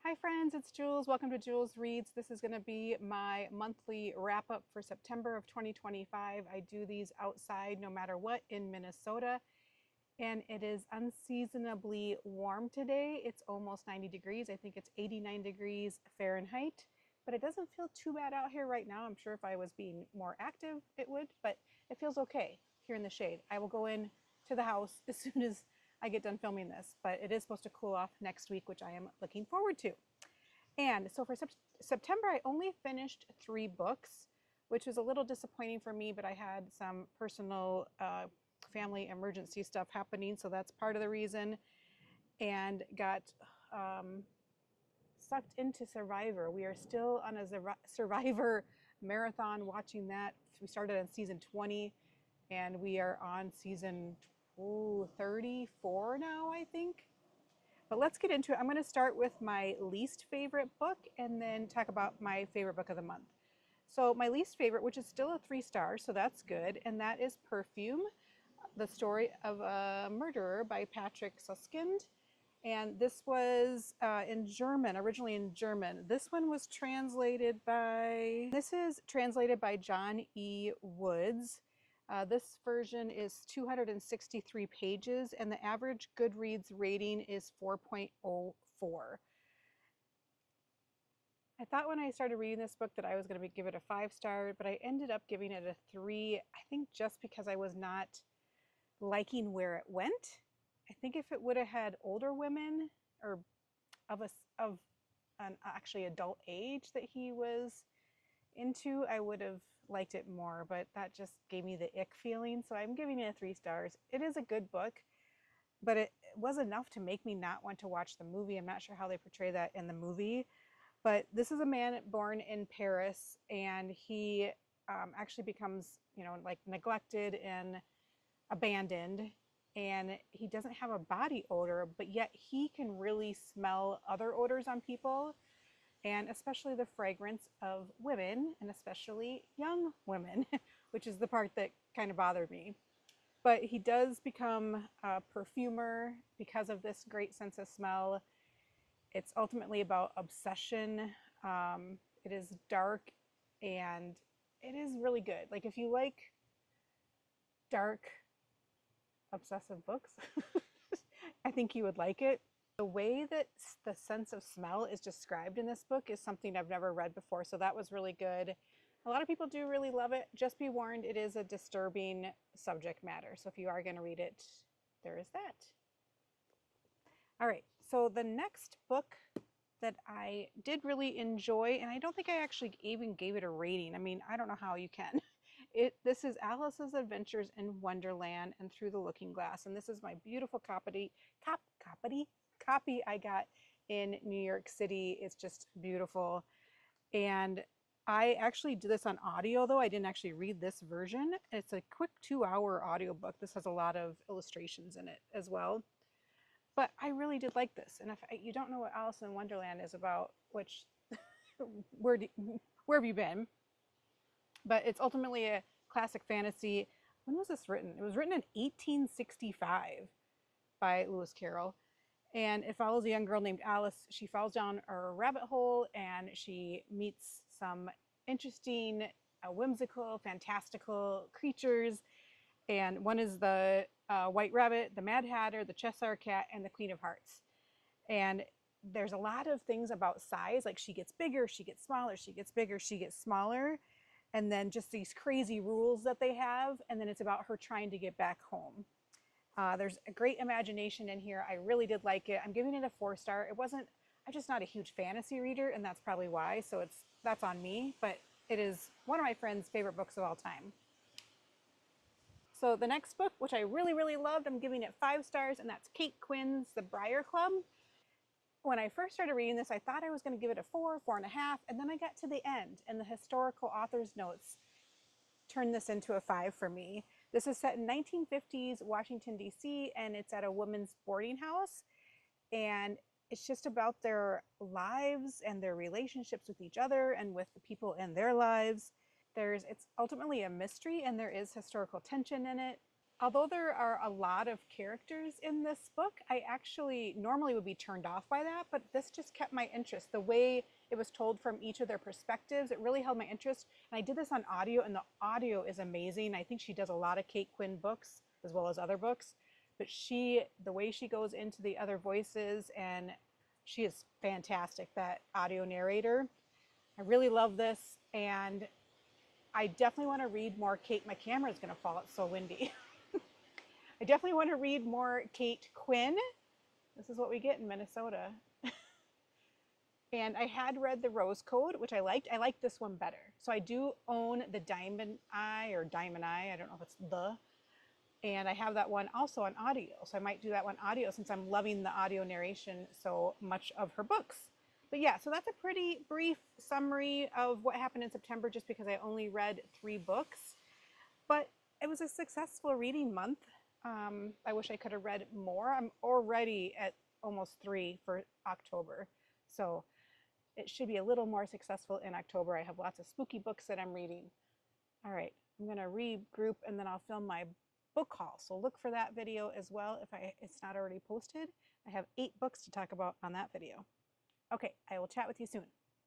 Hi friends, it's Jules. Welcome to Jules Reads. This is going to be my monthly wrap up for September of 2025. I do these outside no matter what in Minnesota, and it is unseasonably warm today. It's almost 90 degrees. I think it's 89 degrees Fahrenheit, but it doesn't feel too bad out here right now. I'm sure if I was being more active it would, but it feels okay here in the shade. I will go in to the house as soon as I get done filming this, but it is supposed to cool off next week, which I am looking forward to. And so for September, I only finished 3 books, which was a little disappointing for me, but I had some personal family emergency stuff happening, so that's part of the reason, and got sucked into Survivor. We are still on a Survivor marathon watching that. We started on season 20, and we are on season 34 now, I think. But let's get into it. I'm going to start with my least favorite book and then talk about my favorite book of the month. So my least favorite, which is still a 3 stars, so that's good, and that is Perfume, the story of a murderer by Patrick Suskind. And this was in German, originally in German. This one was translated by, this is translated by John E. Woods. This version is 263 pages, and the average Goodreads rating is 4.04. I thought when I started reading this book that I was going to give it a 5 star, but I ended up giving it a 3, I think just because I was not liking where it went. I think if it would have had older women or of an actually adult age that he was into, I would have liked it more, but that just gave me the ick feeling, so I'm giving it a 3 stars. It is a good book, but it was enough to make me not want to watch the movie. I'm not sure how they portray that in the movie, but this is a man born in Paris, and he actually becomes, like neglected and abandoned, and he doesn't have a body odor, but yet he can really smell other odors on people, and especially the fragrance of women, and especially young women, which is the part that kind of bothered me. But he does become a perfumer because of this great sense of smell. It's ultimately about obsession. It is dark, and it is really good. Like, if you like dark, obsessive books, I think you would like it. The way that the sense of smell is described in this book is something I've never read before, so that was really good. A lot of people do really love it. Just be warned, it is a disturbing subject matter, so if you are going to read it, there is that. All right, so the next book that I did really enjoy, and I don't think I actually even gave it a rating. I mean, I don't know how you can. This is Alice's Adventures in Wonderland and Through the Looking Glass, and this is my beautiful copy I got in New York City. It's just beautiful, and I actually did this on audio, though I didn't actually read this version. It's a quick 2-hour audiobook. This has a lot of illustrations in it as well. But I really did like this, and if you don't know what Alice in Wonderland is about, which where have you been? But it's ultimately a classic fantasy. When was this written? It was written in 1865 by Lewis Carroll, and it follows a young girl named Alice. She falls down a rabbit hole, and she meets some interesting, whimsical, fantastical creatures, and one is the White Rabbit, the Mad Hatter, the Cheshire Cat, and the Queen of Hearts. And there's a lot of things about size, like she gets bigger, she gets smaller, she gets bigger, she gets smaller, and then just these crazy rules that they have, and then it's about her trying to get back home. There's a great imagination in here. I really did like it. I'm giving it a 4 star. I'm just not a huge fantasy reader, and that's probably why, so that's on me, but it is one of my friend's favorite books of all time. So the next book, which I really, really loved, I'm giving it 5 stars, and that's Kate Quinn's The Briar Club. When I first started reading this, I thought I was going to give it a 4, 4.5, and then I got to the end, and the historical author's notes turned this into a 5 for me. This is set in 1950s Washington, D.C., and it's at a women's boarding house, and it's just about their lives and their relationships with each other and with the people in their lives. It's ultimately a mystery, and there is historical tension in it. Although there are a lot of characters in this book, I actually normally would be turned off by that, but this just kept my interest. The way it was told from each of their perspectives, it really held my interest. And I did this on audio, and the audio is amazing. I think she does a lot of Kate Quinn books as well as other books, but the way she goes into the other voices, and she is fantastic, that audio narrator. I really love this, and I definitely want to read more Kate. My camera is going to fall, it's so windy. I definitely want to read more Kate Quinn. This is what we get in Minnesota. And I had read The Rose Code, which I liked. I liked this one better. So I do own the Diamond Eye or Diamond Eye. I don't know if it's the. And I have that one also on audio. So I might do that one audio since I'm loving the audio narration so much of her books. But yeah, so that's a pretty brief summary of what happened in September just because I only read 3 books. But it was a successful reading month. I wish I could have read more. I'm already at almost 3 for October. So it should be a little more successful in October. I have lots of spooky books that I'm reading. All right, I'm going to regroup and then I'll film my book haul. So look for that video as well if it's not already posted. I have 8 books to talk about on that video. Okay, I will chat with you soon.